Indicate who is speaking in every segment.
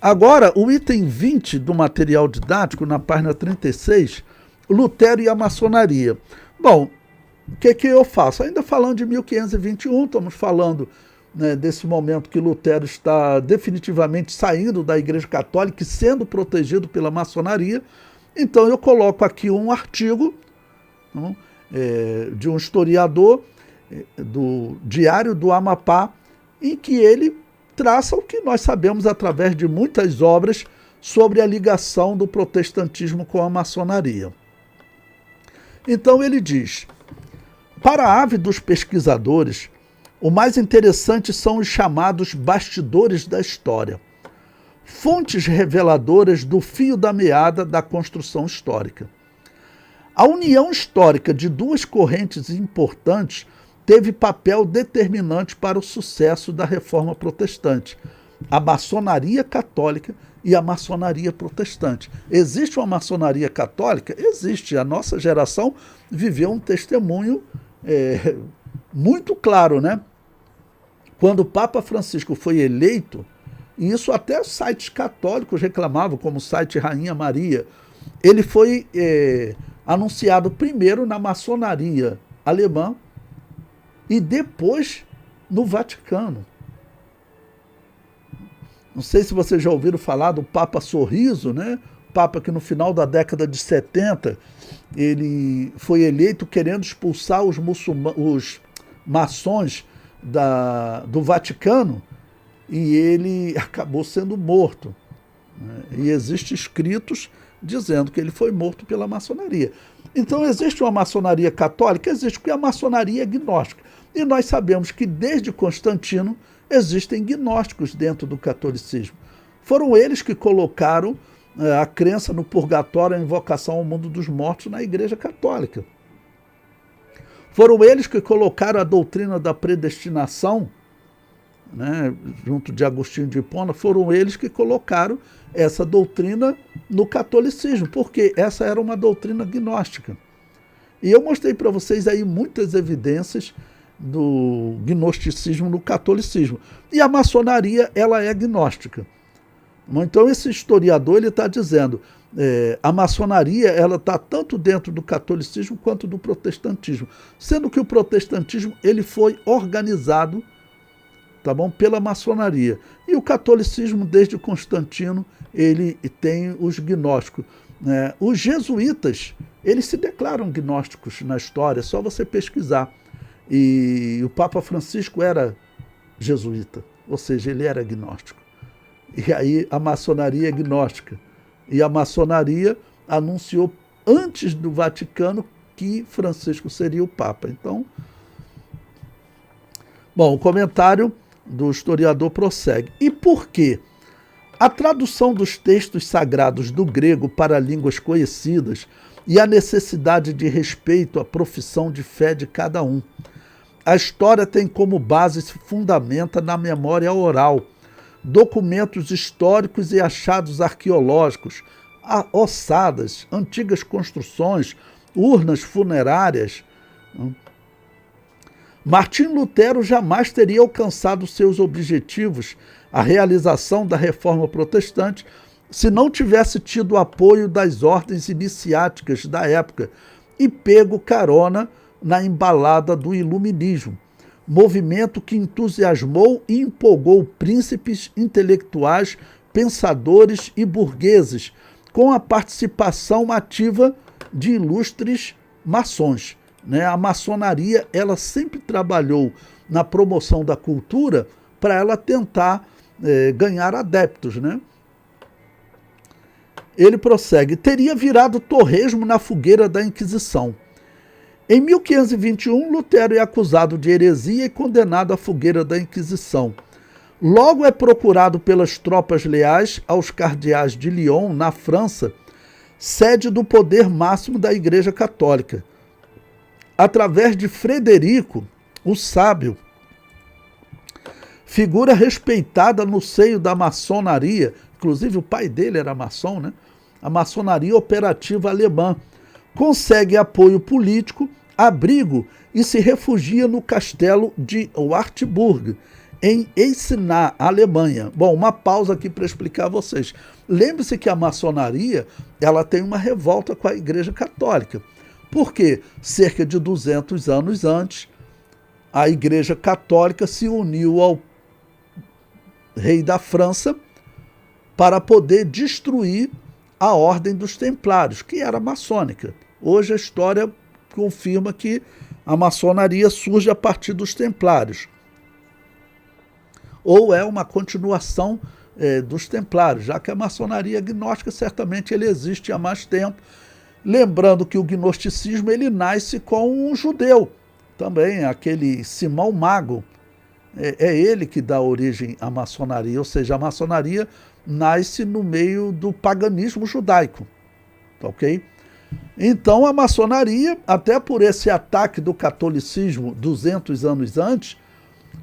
Speaker 1: Agora, o item 20 do material didático, na página 36, Lutero e a maçonaria. Bom, o que eu faço? Ainda falando de 1521, estamos falando, né, desse momento que Lutero está definitivamente saindo da Igreja Católica e sendo protegido pela maçonaria. Então eu coloco aqui um artigo, não, de um historiador do Diário do Amapá, em que ele traça o que nós sabemos através de muitas obras sobre a ligação do protestantismo com a maçonaria. Então ele diz: para ávidos pesquisadores, o mais interessante são os chamados bastidores da história, fontes reveladoras do fio da meada da construção histórica. A união histórica de duas correntes importantes teve papel determinante para o sucesso da Reforma Protestante, a maçonaria católica e a maçonaria protestante. Existe uma maçonaria católica? Existe. A nossa geração viveu um testemunho muito claro, né? Quando o Papa Francisco foi eleito, e isso até os sites católicos reclamavam, como o site Rainha Maria, ele foi anunciado primeiro na maçonaria alemã e depois no Vaticano. Não sei se vocês já ouviram falar do Papa Sorriso, né? Papa que no final da década de 70 ele foi eleito querendo expulsar os maçons do Vaticano, e ele acabou sendo morto, né? E existem escritos dizendo que ele foi morto pela maçonaria. Então existe uma maçonaria católica? Existe, porque a maçonaria é gnóstica. E nós sabemos que desde Constantino existem gnósticos dentro do catolicismo. Foram eles que colocaram a crença no purgatório, a invocação ao mundo dos mortos na Igreja Católica. Foram eles que colocaram a doutrina da predestinação, né, junto de Agostinho de Hipona. Foram eles que colocaram essa doutrina no catolicismo, porque essa era uma doutrina gnóstica. E eu mostrei para vocês aí muitas evidências do gnosticismo no catolicismo. E a maçonaria, ela é gnóstica. Então esse historiador está dizendo, a maçonaria ela está tanto dentro do catolicismo quanto do protestantismo, sendo que o protestantismo ele foi organizado, tá bom, pela maçonaria. E o catolicismo, desde Constantino, ele tem os gnósticos. Os jesuítas, eles se declaram gnósticos na história, é só você pesquisar. E o Papa Francisco era jesuíta, ou seja, ele era gnóstico. E aí a maçonaria é gnóstica. E a maçonaria anunciou antes do Vaticano que Francisco seria o Papa. Então, bom, o comentário do historiador prossegue. E por quê? A tradução dos textos sagrados do grego para línguas conhecidas e a necessidade de respeito à profissão de fé de cada um. A história tem como base, se fundamenta na memória oral, documentos históricos e achados arqueológicos, ossadas, antigas construções, urnas funerárias. Martim Lutero jamais teria alcançado seus objetivos, a realização da Reforma Protestante, se não tivesse tido o apoio das ordens iniciáticas da época e pego carona na embalada do Iluminismo, movimento que entusiasmou e empolgou príncipes, intelectuais, pensadores e burgueses, com a participação ativa de ilustres maçons. A maçonaria ela sempre trabalhou na promoção da cultura para ela tentar ganhar adeptos. Ele prossegue: teria virado torresmo na fogueira da Inquisição. Em 1521, Lutero é acusado de heresia e condenado à fogueira da Inquisição. Logo é procurado pelas tropas leais aos cardeais de Lyon, na França, sede do poder máximo da Igreja Católica. Através de Frederico, o Sábio, figura respeitada no seio da maçonaria, inclusive o pai dele era maçom, a maçonaria operativa alemã, consegue apoio político, abrigo e se refugia no castelo de Wartburg, em ensinar a Alemanha. Bom, uma pausa aqui para explicar a vocês. Lembre-se que a maçonaria ela tem uma revolta com a Igreja Católica. Porque cerca de 200 anos antes, a Igreja Católica se uniu ao rei da França para poder destruir a Ordem dos Templários, que era maçônica. Hoje a história confirma que a maçonaria surge a partir dos Templários. Ou é uma continuação dos Templários, já que a maçonaria gnóstica certamente ele existe há mais tempo. Lembrando que o gnosticismo ele nasce com um judeu, também aquele Simão Mago. É ele que dá origem à maçonaria, ou seja, a maçonaria nasce no meio do paganismo judaico, tá ok? Então a maçonaria, até por esse ataque do catolicismo 200 anos antes,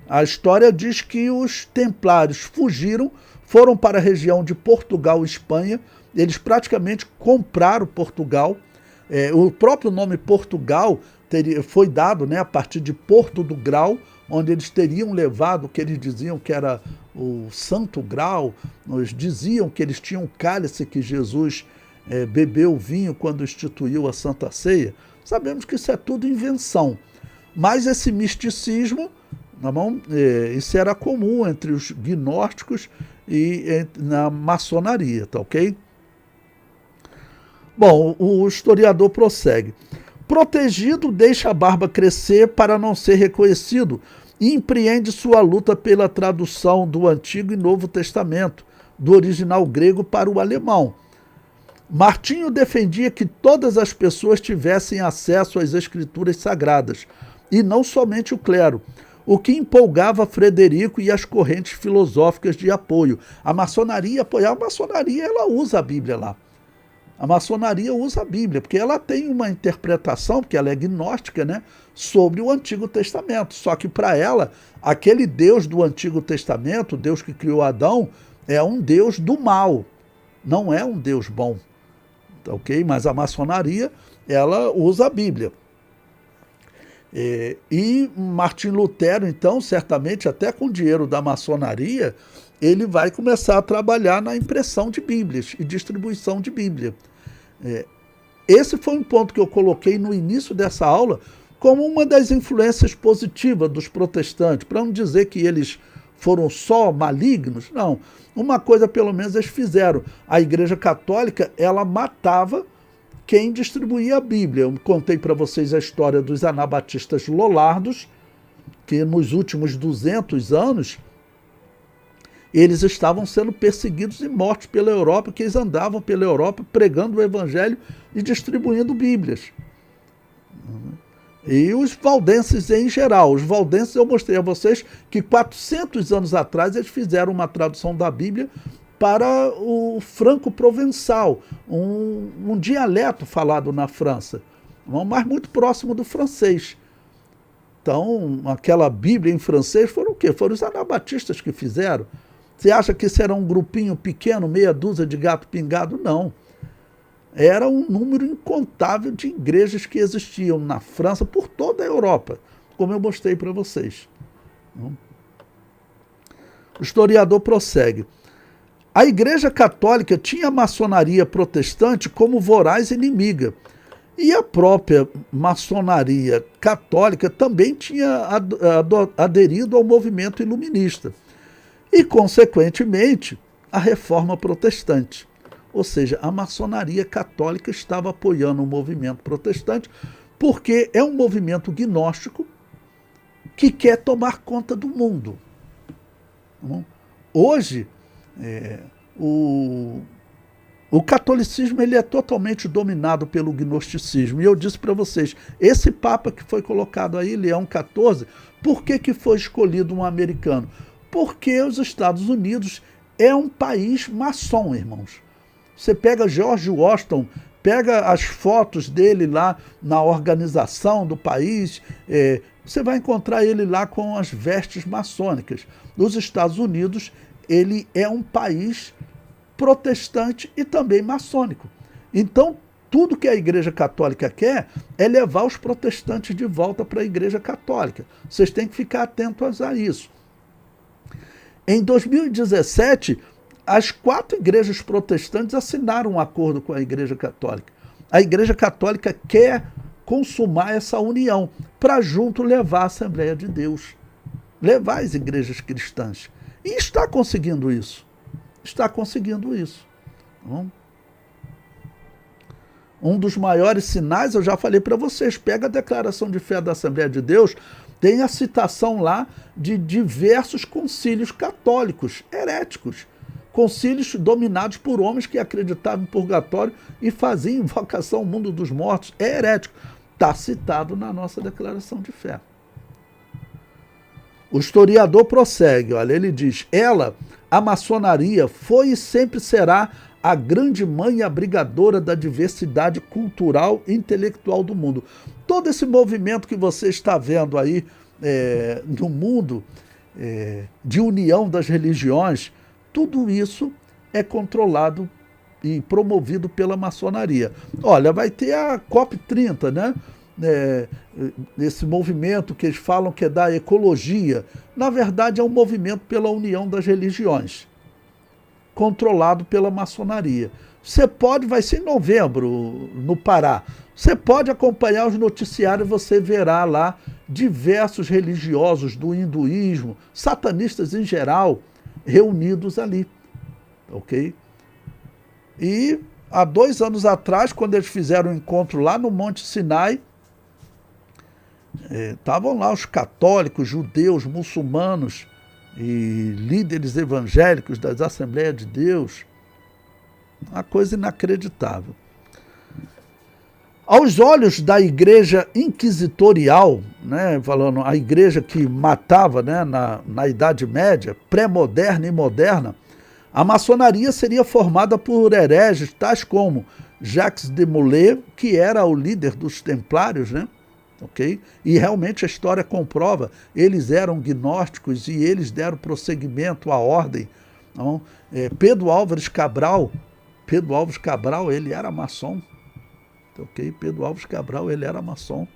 Speaker 1: a história diz que os templários fugiram, foram para a região de Portugal e Espanha, eles praticamente compraram Portugal. O próprio nome Portugal foi dado, né, a partir de Porto do Grau, onde eles teriam levado o que eles diziam que era o Santo Grau, eles diziam que eles tinham o cálice que Jesus bebeu vinho quando instituiu a Santa Ceia. Sabemos que isso é tudo invenção, mas esse misticismo, isso era comum entre os gnósticos e na maçonaria, tá ok? Bom, o historiador prossegue. Protegido, deixa a barba crescer para não ser reconhecido e empreende sua luta pela tradução do Antigo e Novo Testamento, do original grego para o alemão. Martinho defendia que todas as pessoas tivessem acesso às escrituras sagradas, e não somente o clero, o que empolgava Frederico e as correntes filosóficas de apoio. A maçonaria ela usa a Bíblia lá. A maçonaria usa a Bíblia, porque ela tem uma interpretação, porque ela é gnóstica, né, sobre o Antigo Testamento. Só que para ela, aquele Deus do Antigo Testamento, o Deus que criou Adão, é um Deus do mal, não é um Deus bom. Ok? Mas a maçonaria, ela usa a Bíblia. E Martim Lutero, então, certamente, até com o dinheiro da maçonaria, ele vai começar a trabalhar na impressão de Bíblias e distribuição de Bíblia. Esse foi um ponto que eu coloquei no início dessa aula como uma das influências positivas dos protestantes, para não dizer que eles foram só malignos, não. Uma coisa, pelo menos, eles fizeram. A Igreja Católica, ela matava quem distribuía a Bíblia. Eu contei para vocês a história dos anabatistas lollardos, que nos últimos 200 anos, eles estavam sendo perseguidos e mortos pela Europa, que eles andavam pela Europa pregando o Evangelho e distribuindo Bíblias. E os valdenses em geral. Os valdenses, eu mostrei a vocês que 400 anos atrás eles fizeram uma tradução da Bíblia para o franco-provençal, um dialeto falado na França, mas muito próximo do francês. Então, aquela Bíblia em francês foram o quê? Foram os anabatistas que fizeram. Você acha que isso era um grupinho pequeno, meia dúzia de gato pingado? Não. Era um número incontável de igrejas que existiam na França, por toda a Europa, como eu mostrei para vocês. O historiador prossegue. A Igreja Católica tinha a maçonaria protestante como voraz inimiga, e a própria maçonaria católica também tinha aderido ao movimento iluminista e, consequentemente, a reforma protestante. Ou seja, a maçonaria católica estava apoiando o movimento protestante porque é um movimento gnóstico que quer tomar conta do mundo. Hoje, o catolicismo ele é totalmente dominado pelo gnosticismo. E eu disse para vocês, esse Papa que foi colocado aí, Leão XIV, por que foi escolhido um americano? Porque os Estados Unidos é um país maçom, irmãos. Você pega George Washington, pega as fotos dele lá na organização do país, você vai encontrar ele lá com as vestes maçônicas. Nos Estados Unidos, ele é um país protestante e também maçônico. Então, tudo que a Igreja Católica quer é levar os protestantes de volta para a Igreja Católica. Vocês têm que ficar atentos a isso. Em 2017, as 4 igrejas protestantes assinaram um acordo com a Igreja Católica. A Igreja Católica quer consumar essa união para junto levar a Assembleia de Deus, levar as igrejas cristãs. E está conseguindo isso. Está conseguindo isso. Um dos maiores sinais, eu já falei para vocês, pega a declaração de fé da Assembleia de Deus, tem a citação lá de diversos concílios católicos, heréticos, concílios dominados por homens que acreditavam em purgatório e faziam invocação ao mundo dos mortos. É herético. Está citado na nossa declaração de fé. O historiador prossegue, olha, ele diz, a maçonaria, foi e sempre será a grande mãe abrigadora da diversidade cultural e intelectual do mundo. Todo esse movimento que você está vendo aí no mundo de união das religiões, tudo isso é controlado e promovido pela maçonaria. Olha, vai ter a COP30, né? Esse movimento que eles falam que é da ecologia, na verdade é um movimento pela união das religiões, controlado pela maçonaria. Você pode, vai ser em novembro, no Pará, você pode acompanhar os noticiários, você verá lá diversos religiosos do hinduísmo, satanistas em geral, reunidos ali, ok? E há 2 anos atrás, quando eles fizeram um encontro lá no Monte Sinai, estavam lá os católicos, judeus, muçulmanos e líderes evangélicos das Assembleias de Deus. Uma coisa inacreditável. Aos olhos da igreja inquisitorial, né, falando a igreja que matava, né, na Idade Média, pré-moderna e moderna, a maçonaria seria formada por hereges tais como Jacques de Molay, que era o líder dos templários, né? Okay? E realmente a história comprova, eles eram gnósticos e eles deram prosseguimento à ordem. Então, Pedro Álvares Cabral, ele era maçom. Okay? Pedro Álvares Cabral, ele era maçom.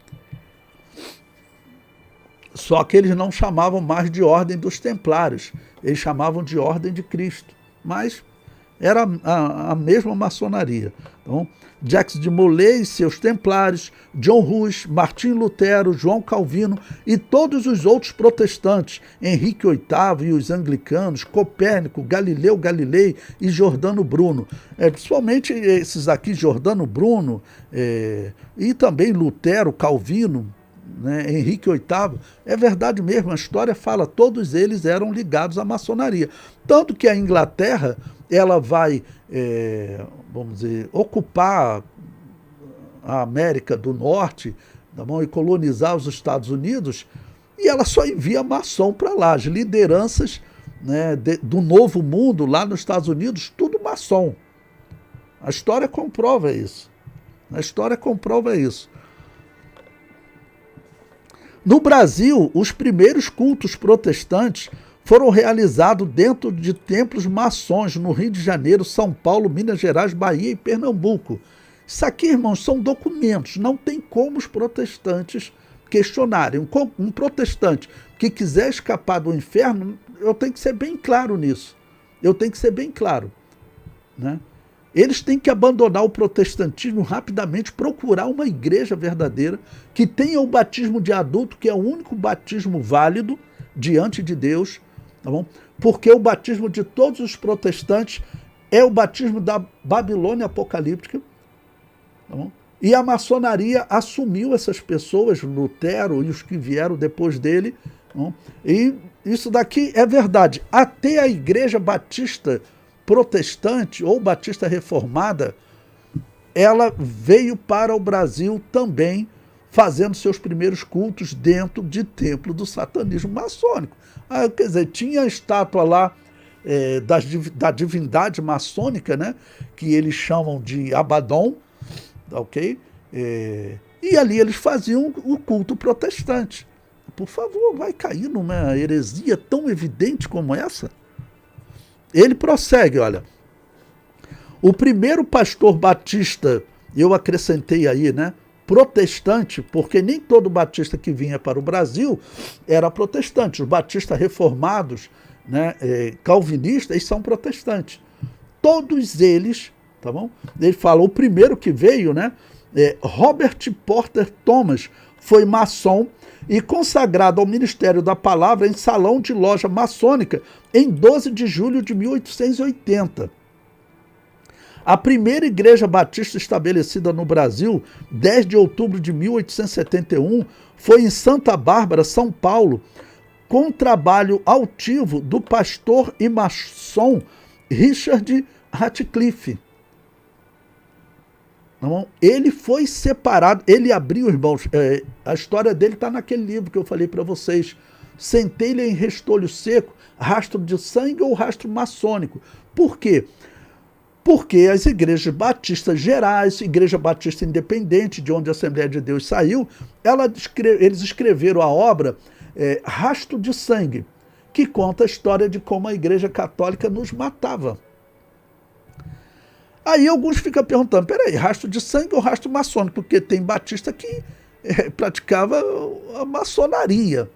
Speaker 1: Só que eles não chamavam mais de ordem dos templários, eles chamavam de ordem de Cristo. Mas era a mesma maçonaria. Então, Jacques de Molay e seus templários, John Hus, Martim Lutero, João Calvino e todos os outros protestantes, Henrique VIII e os anglicanos, Copérnico, Galileu Galilei e Giordano Bruno. Principalmente esses aqui, Giordano Bruno e também Lutero, Calvino, né, Henrique VIII, é verdade mesmo, a história fala, todos eles eram ligados à maçonaria. Tanto que a Inglaterra, ela vai, vamos dizer, ocupar a América do Norte, tá bom, e colonizar os Estados Unidos, e ela só envia maçom para lá. As lideranças, né, do Novo Mundo lá nos Estados Unidos, tudo maçom. A história comprova isso. A história comprova isso. No Brasil, os primeiros cultos protestantes foram realizados dentro de templos maçons no Rio de Janeiro, São Paulo, Minas Gerais, Bahia e Pernambuco. Isso aqui, irmãos, são documentos. Não tem como os protestantes questionarem. Um protestante que quiser escapar do inferno, eu tenho que ser bem claro nisso. Eu tenho que ser bem claro, né? Eles têm que abandonar o protestantismo rapidamente, procurar uma igreja verdadeira que tenha o batismo de adulto, que é o único batismo válido diante de Deus, tá bom? Porque o batismo de todos os protestantes é o batismo da Babilônia apocalíptica, tá bom? E a maçonaria assumiu essas pessoas, Lutero e os que vieram depois dele, tá bom? E isso daqui é verdade. Até a igreja batista protestante ou batista reformada, ela veio para o Brasil também fazendo seus primeiros cultos dentro de templo do satanismo maçônico. Quer dizer, tinha a estátua lá da divindade maçônica, né, que eles chamam de Abaddon, ok? E ali eles faziam o culto protestante. Por favor, vai cair numa heresia tão evidente como essa? Ele prossegue, olha, o primeiro pastor batista, eu acrescentei aí, né, protestante, porque nem todo batista que vinha para o Brasil era protestante. Os batistas reformados, né, calvinistas são protestantes. Todos eles, tá bom? Ele fala, o primeiro que veio, né, Robert Porter Thomas, foi maçom e consagrado ao ministério da palavra em salão de loja maçônica em 12 de julho de 1880. A primeira igreja batista estabelecida no Brasil, 10 de outubro de 1871, foi em Santa Bárbara, São Paulo, com trabalho altivo do pastor e maçom Richard Ratcliffe. Ele foi separado, ele abriu, irmãos, a história dele está naquele livro que eu falei para vocês, Centelha em Restolho Seco, Rastro de Sangue ou Rastro Maçônico. Por quê? Porque as igrejas batistas gerais, Igreja Batista Independente, de onde a Assembleia de Deus saiu, eles escreveram a obra Rastro de Sangue, que conta a história de como a Igreja Católica nos matava. Aí alguns ficam perguntando, peraí, rastro de sangue ou rastro maçônico? Porque tem batista que praticava a maçonaria.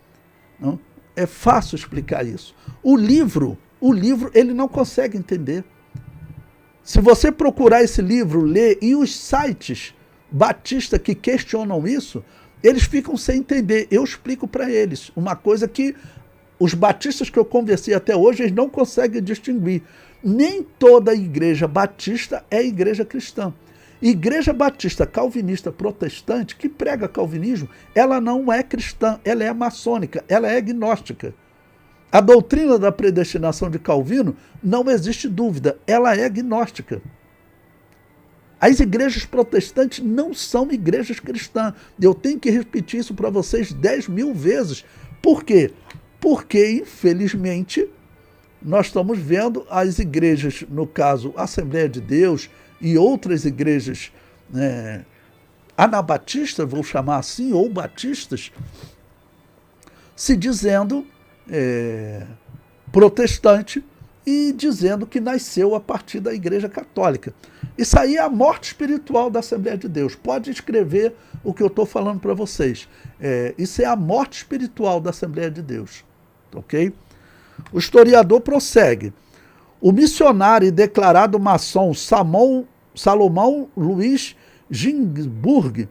Speaker 1: Não? É fácil explicar isso. O livro, ele não consegue entender. Se você procurar esse livro, ler, e os sites batistas que questionam isso, eles ficam sem entender. Eu explico para eles uma coisa que os batistas que eu conversei até hoje, eles não conseguem distinguir. Nem toda igreja batista é igreja cristã. Igreja batista calvinista protestante, que prega calvinismo, ela não é cristã, ela é maçônica, ela é gnóstica. A doutrina da predestinação de Calvino, não existe dúvida, ela é gnóstica. As igrejas protestantes não são igrejas cristãs. Eu tenho que repetir isso para vocês 10.000 vezes. Por quê? Porque, infelizmente, nós estamos vendo as igrejas, no caso, Assembleia de Deus e outras igrejas anabatistas, vou chamar assim, ou batistas, se dizendo protestante e dizendo que nasceu a partir da Igreja Católica. Isso aí é a morte espiritual da Assembleia de Deus. Pode escrever o que eu estou falando para vocês. Isso é a morte espiritual da Assembleia de Deus. Ok? O historiador prossegue. O missionário e declarado maçom Salomão Luiz Ginsburg,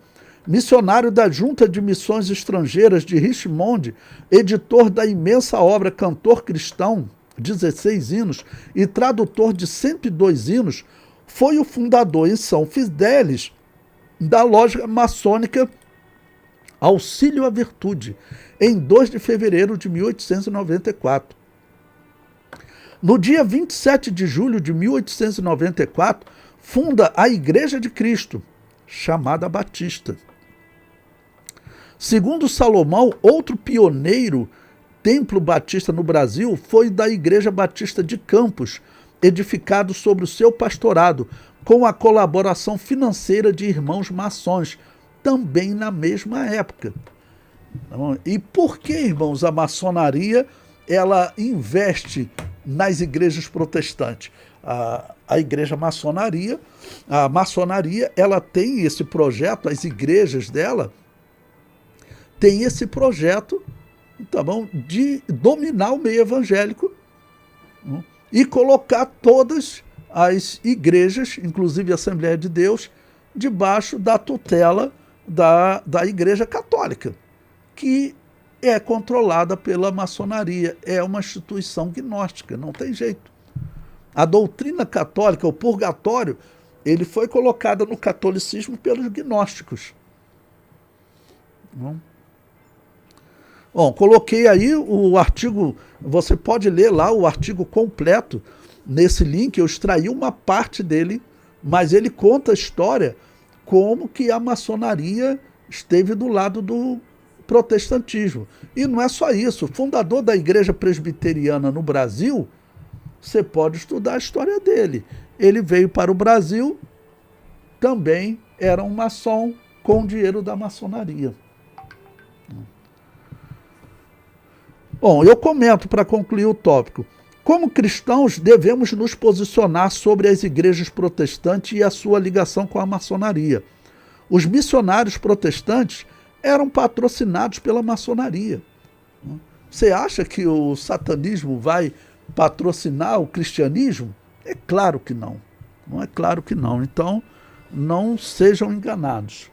Speaker 1: missionário da Junta de Missões Estrangeiras de Richmond, editor da imensa obra Cantor Cristão, 16 hinos, e tradutor de 102 hinos, foi o fundador em São Fidélis da loja maçônica Auxílio à Virtude, em 2 de fevereiro de 1894. No dia 27 de julho de 1894, funda a Igreja de Cristo, chamada Batista. Segundo Salomão, outro pioneiro templo batista no Brasil foi da Igreja Batista de Campos, edificado sobre o seu pastorado, com a colaboração financeira de irmãos maçons, também na mesma época. E por que, irmãos, a maçonaria ela investe nas igrejas protestantes? A igreja maçonaria, ela tem esse projeto, as igrejas dela têm esse projeto, tá bom, de dominar o meio evangélico e colocar todas as igrejas, inclusive a Assembleia de Deus, debaixo da tutela da Igreja Católica, que é controlada pela maçonaria, é uma instituição gnóstica, não tem jeito. A doutrina católica, o purgatório, ele foi colocado no catolicismo pelos gnósticos. Bom, coloquei aí o artigo, você pode ler lá o artigo completo nesse link, eu extraí uma parte dele, mas ele conta a história como que a maçonaria esteve do lado do protestantismo. E não é só isso, o fundador da Igreja Presbiteriana no Brasil, você pode estudar a história dele. Ele veio para o Brasil, também era um maçom com o dinheiro da maçonaria. Bom, eu comento para concluir o tópico. Como cristãos, devemos nos posicionar sobre as igrejas protestantes e a sua ligação com a maçonaria. Os missionários protestantes eram patrocinados pela maçonaria. Você acha que o satanismo vai patrocinar o cristianismo? É claro que não. Não é claro que não. Então, não sejam enganados.